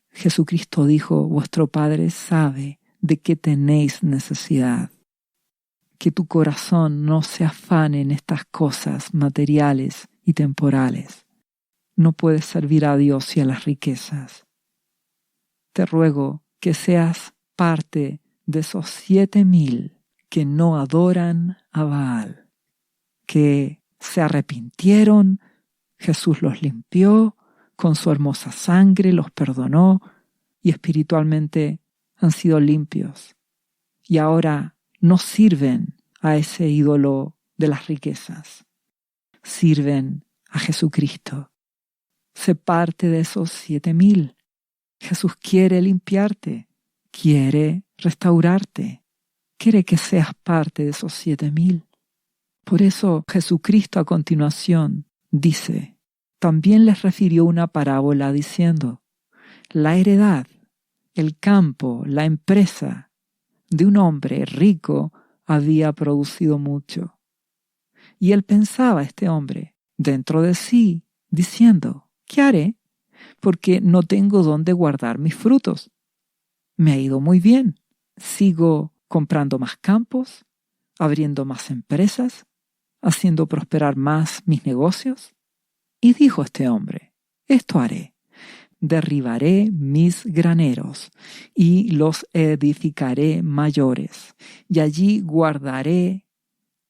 Jesucristo dijo, vuestro Padre sabe de qué tenéis necesidad. Que tu corazón no se afane en estas cosas materiales y temporales. No puedes servir a Dios y a las riquezas. Te ruego que seas parte de esos 7,000 que no adoran a Baal, que se arrepintieron, Jesús los limpió, con su hermosa sangre los perdonó y espiritualmente han sido limpios. Y ahora no sirven a ese ídolo de las riquezas, sirven a Jesucristo. Sé parte de esos 7,000. Jesús quiere limpiarte, quiere restaurarte, quiere que seas parte de esos 7,000. Por eso Jesucristo a continuación dice, también les refirió una parábola diciendo, la heredad, el campo, la empresa de un hombre rico había producido mucho. Y él pensaba, este hombre, dentro de sí, diciendo, ¿qué haré? Porque no tengo dónde guardar mis frutos. Me ha ido muy bien. Sigo comprando más campos, abriendo más empresas, haciendo prosperar más mis negocios. Y dijo este hombre, esto haré. Derribaré mis graneros y los edificaré mayores, y allí guardaré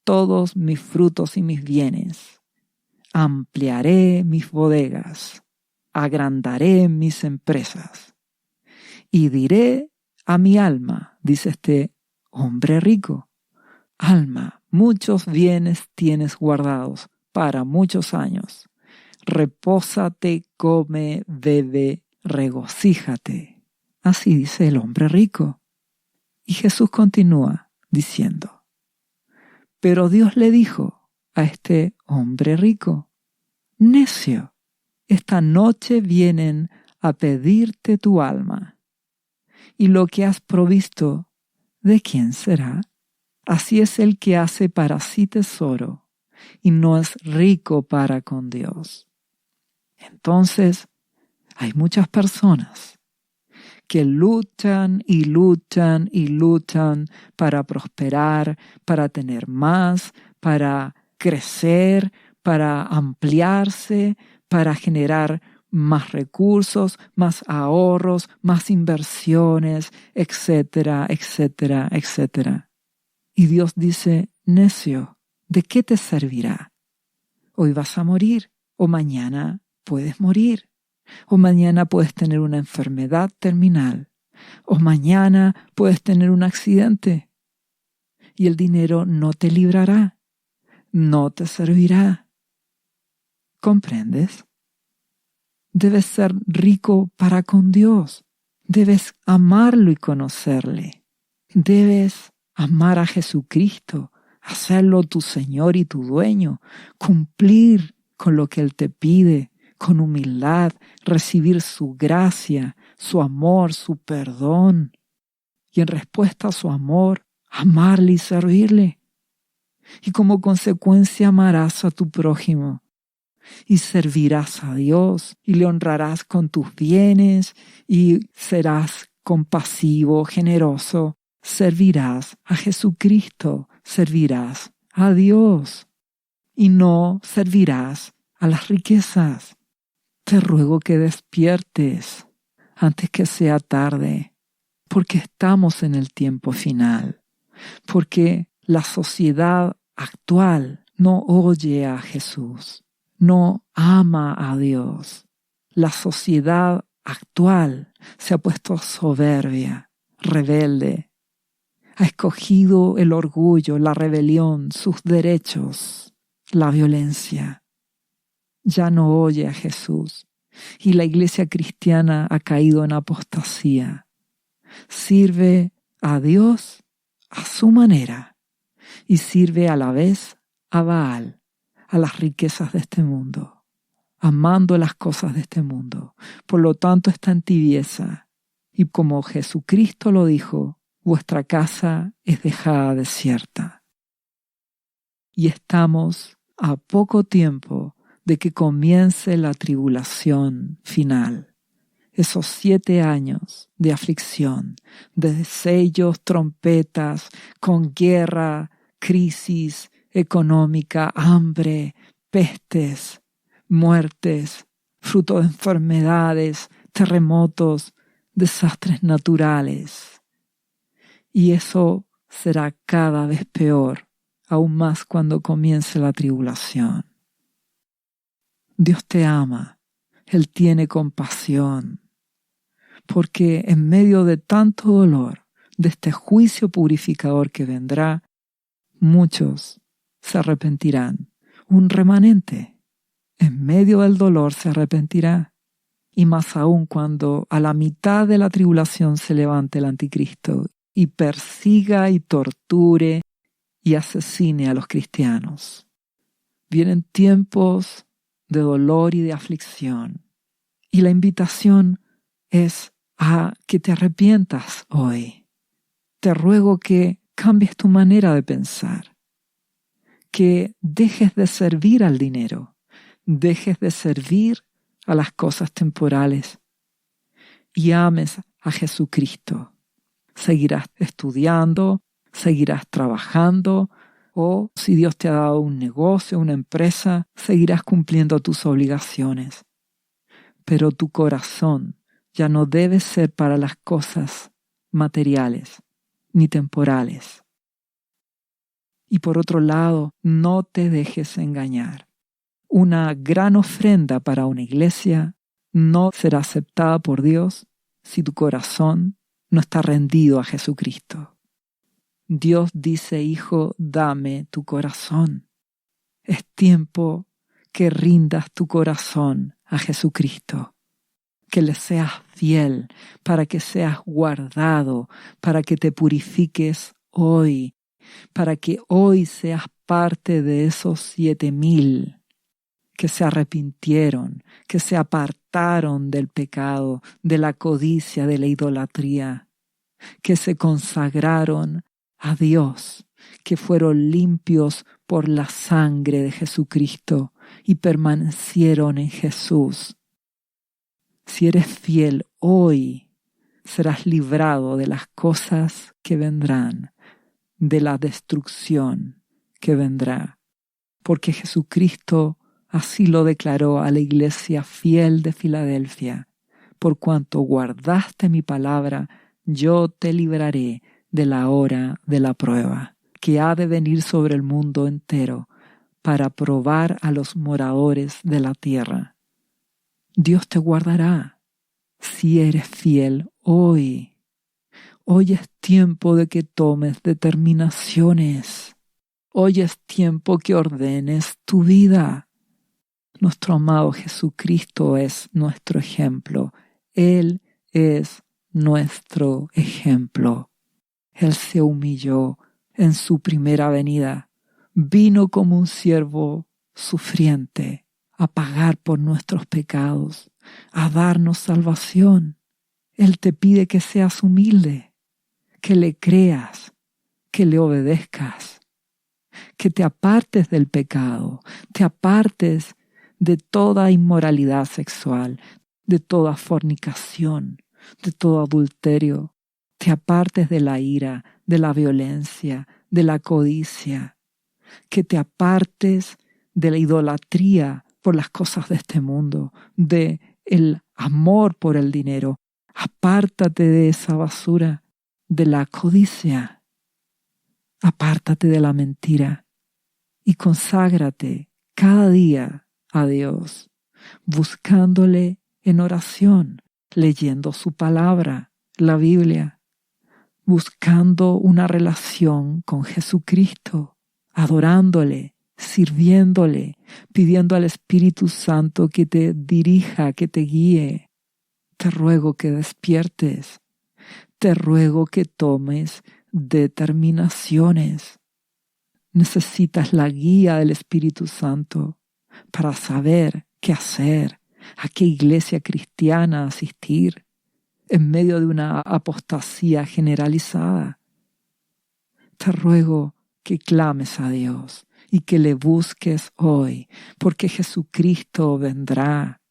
todos mis frutos y mis bienes. Ampliaré mis bodegas, agrandaré mis empresas. Y diré a mi alma, dice este hombre rico, alma, muchos bienes tienes guardados para muchos años. Repósate, come, bebe, regocíjate. Así dice el hombre rico. Y Jesús continúa diciendo, pero Dios le dijo a este hombre rico, necio, esta noche vienen a pedirte tu alma, y lo que has provisto, ¿de quién será? Así es el que hace para sí tesoro, y no es rico para con Dios. Entonces, hay muchas personas que luchan y luchan y luchan para prosperar, para tener más, para crecer, para ampliarse, para generar más recursos, más ahorros, más inversiones, etcétera, etcétera, etcétera. Y Dios dice, necio, ¿de qué te servirá? Hoy vas a morir o mañana puedes morir, o mañana puedes tener una enfermedad terminal, o mañana puedes tener un accidente y el dinero no te librará, no te servirá. ¿Comprendes? Debes ser rico para con Dios, debes amarlo y conocerle, debes amar a Jesucristo, hacerlo tu Señor y tu dueño, cumplir con lo que Él te pide, con humildad, recibir su gracia, su amor, su perdón. Y en respuesta a su amor, amarle y servirle. Y como consecuencia amarás a tu prójimo. Y servirás a Dios y le honrarás con tus bienes y serás compasivo, generoso. Servirás a Jesucristo, servirás a Dios. Y no servirás a las riquezas. Te ruego que despiertes antes que sea tarde, porque estamos en el tiempo final, porque la sociedad actual no oye a Jesús, no ama a Dios. La sociedad actual se ha puesto soberbia, rebelde, ha escogido el orgullo, la rebelión, sus derechos, la violencia. Ya no oye a Jesús y la iglesia cristiana ha caído en apostasía. Sirve a Dios a su manera y sirve a la vez a Baal, a las riquezas de este mundo, amando las cosas de este mundo. Por lo tanto está en tibieza. Y como Jesucristo lo dijo, vuestra casa es dejada desierta. Y estamos a poco tiempo de que comience la tribulación final. Esos 7 años de aflicción, de sellos, trompetas, con guerra, crisis económica, hambre, pestes, muertes, fruto de enfermedades, terremotos, desastres naturales. Y eso será cada vez peor, aún más cuando comience la tribulación. Dios te ama, Él tiene compasión, porque en medio de tanto dolor, de este juicio purificador que vendrá, muchos se arrepentirán. Un remanente en medio del dolor se arrepentirá. Y más aún cuando a la mitad de la tribulación se levante el anticristo y persiga y torture y asesine a los cristianos. Vienen tiempos de dolor y de aflicción. Y la invitación es a que te arrepientas hoy. Te ruego que cambies tu manera de pensar, que dejes de servir al dinero, dejes de servir a las cosas temporales y ames a Jesucristo. Seguirás estudiando, seguirás trabajando, o si Dios te ha dado un negocio, una empresa, seguirás cumpliendo tus obligaciones. Pero tu corazón ya no debe ser para las cosas materiales ni temporales. Y por otro lado, no te dejes engañar. Una gran ofrenda para una iglesia no será aceptada por Dios si tu corazón no está rendido a Jesucristo. Dios dice, hijo, dame tu corazón. Es tiempo que rindas tu corazón a Jesucristo, que le seas fiel para que seas guardado, para que te purifiques hoy, para que hoy seas parte de esos 7,000 que se arrepintieron, que se apartaron del pecado, de la codicia, de la idolatría, que se consagraron a Dios, que fueron limpios por la sangre de Jesucristo y permanecieron en Jesús. Si eres fiel hoy, serás librado de las cosas que vendrán, de la destrucción que vendrá, porque Jesucristo así lo declaró a la iglesia fiel de Filadelfia: por cuanto guardaste mi palabra, yo te libraré de la hora de la prueba, que ha de venir sobre el mundo entero para probar a los moradores de la tierra. Dios te guardará si eres fiel hoy. Hoy es tiempo de que tomes determinaciones. Hoy es tiempo que ordenes tu vida. Nuestro amado Jesucristo es nuestro ejemplo. Él es nuestro ejemplo. Él se humilló en su primera venida. Vino como un siervo sufriente a pagar por nuestros pecados, a darnos salvación. Él te pide que seas humilde, que le creas, que le obedezcas, que te apartes del pecado, te apartes de toda inmoralidad sexual, de toda fornicación, de todo adulterio. Te apartes de la ira, de la violencia, de la codicia. Que te apartes de la idolatría por las cosas de este mundo, de el amor por el dinero. Apártate de esa basura, de la codicia. Apártate de la mentira y conságrate cada día a Dios, buscándole en oración, leyendo su palabra, la Biblia, buscando una relación con Jesucristo, adorándole, sirviéndole, pidiendo al Espíritu Santo que te dirija, que te guíe. Te ruego que despiertes, te ruego que tomes determinaciones. Necesitas la guía del Espíritu Santo para saber qué hacer, a qué iglesia cristiana asistir, en medio de una apostasía generalizada. Te ruego que clames a Dios y que le busques hoy, porque Jesucristo vendrá.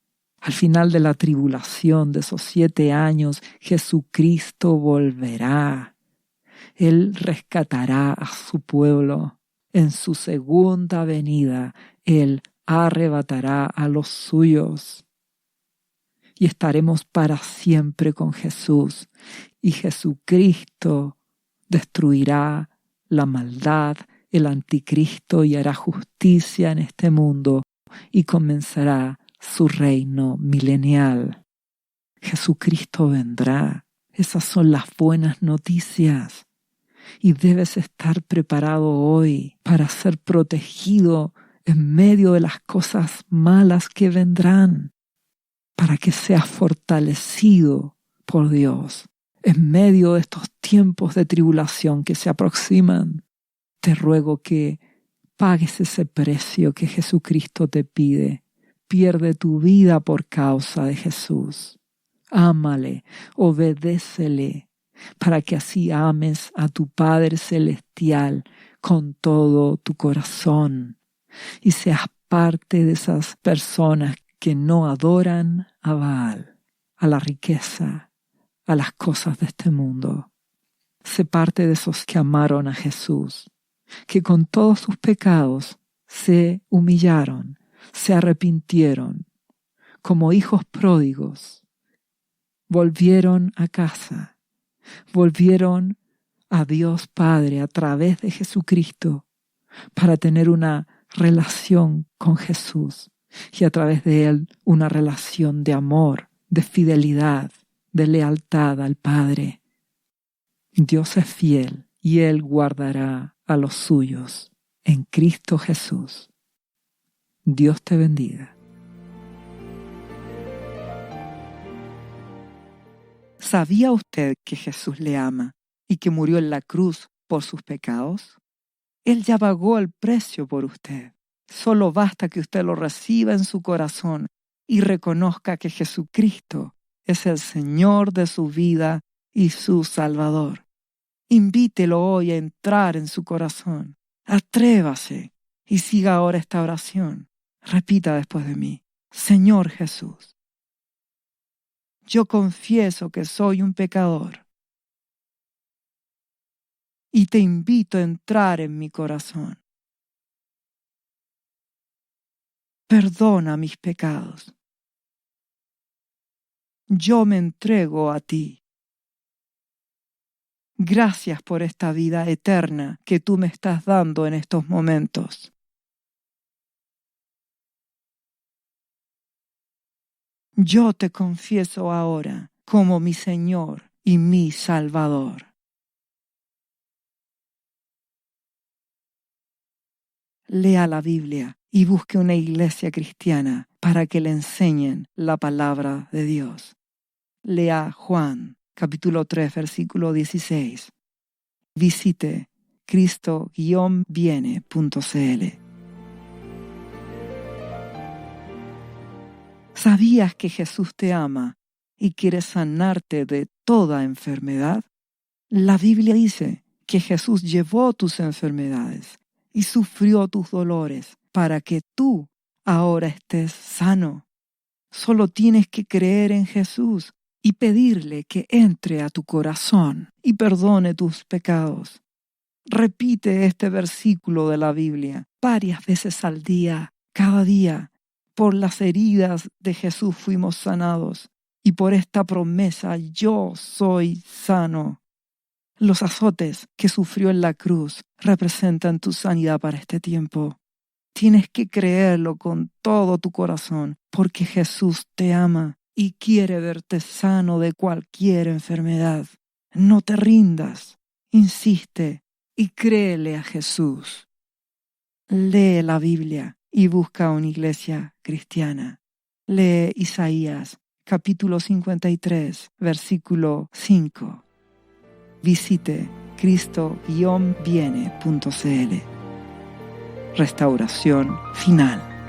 Al final de la tribulación de esos 7 años, Jesucristo volverá. Él rescatará a su pueblo. En su segunda venida, Él arrebatará a los suyos. Y estaremos para siempre con Jesús. Y Jesucristo destruirá la maldad, el anticristo, y hará justicia en este mundo y comenzará su reino milenial. Jesucristo vendrá. Esas son las buenas noticias. Y debes estar preparado hoy para ser protegido en medio de las cosas malas que vendrán, para que seas fortalecido por Dios en medio de estos tiempos de tribulación que se aproximan. Te ruego que pagues ese precio que Jesucristo te pide. Pierde tu vida por causa de Jesús. Ámale, obedécele, para que así ames a tu Padre Celestial con todo tu corazón y seas parte de esas personas que no adoran a Baal, a la riqueza, a las cosas de este mundo. Sé parte de esos que amaron a Jesús, que con todos sus pecados se humillaron, se arrepintieron, como hijos pródigos, volvieron a casa, volvieron a Dios Padre a través de Jesucristo para tener una relación con Jesús y a través de Él una relación de amor, de fidelidad, de lealtad al Padre. Dios es fiel y Él guardará a los suyos en Cristo Jesús. Dios te bendiga. ¿Sabía usted que Jesús le ama y que murió en la cruz por sus pecados? Él ya pagó el precio por usted. Solo basta que usted lo reciba en su corazón y reconozca que Jesucristo es el Señor de su vida y su Salvador. Invítelo hoy a entrar en su corazón. Atrévase y siga ahora esta oración. Repita después de mí: Señor Jesús, yo confieso que soy un pecador y te invito a entrar en mi corazón. Perdona mis pecados. Yo me entrego a ti. Gracias por esta vida eterna que tú me estás dando en estos momentos. Yo te confieso ahora como mi Señor y mi Salvador. Lea la Biblia y busque una iglesia cristiana para que le enseñen la palabra de Dios. Lea Juan, capítulo 3, versículo 16. Visite cristo-viene.cl. ¿Sabías que Jesús te ama y quiere sanarte de toda enfermedad? La Biblia dice que Jesús llevó tus enfermedades y sufrió tus dolores para que tú ahora estés sano. Solo tienes que creer en Jesús y pedirle que entre a tu corazón y perdone tus pecados. Repite este versículo de la Biblia varias veces al día, cada día. Por las heridas de Jesús fuimos sanados y por esta promesa yo soy sano. Los azotes que sufrió en la cruz representan tu sanidad para este tiempo. Tienes que creerlo con todo tu corazón porque Jesús te ama y quiere verte sano de cualquier enfermedad. No te rindas, insiste y créele a Jesús. Lee la Biblia y busca una iglesia cristiana. Lee Isaías, capítulo 53, versículo 5. Visite cristo-viene.cl. restauración final.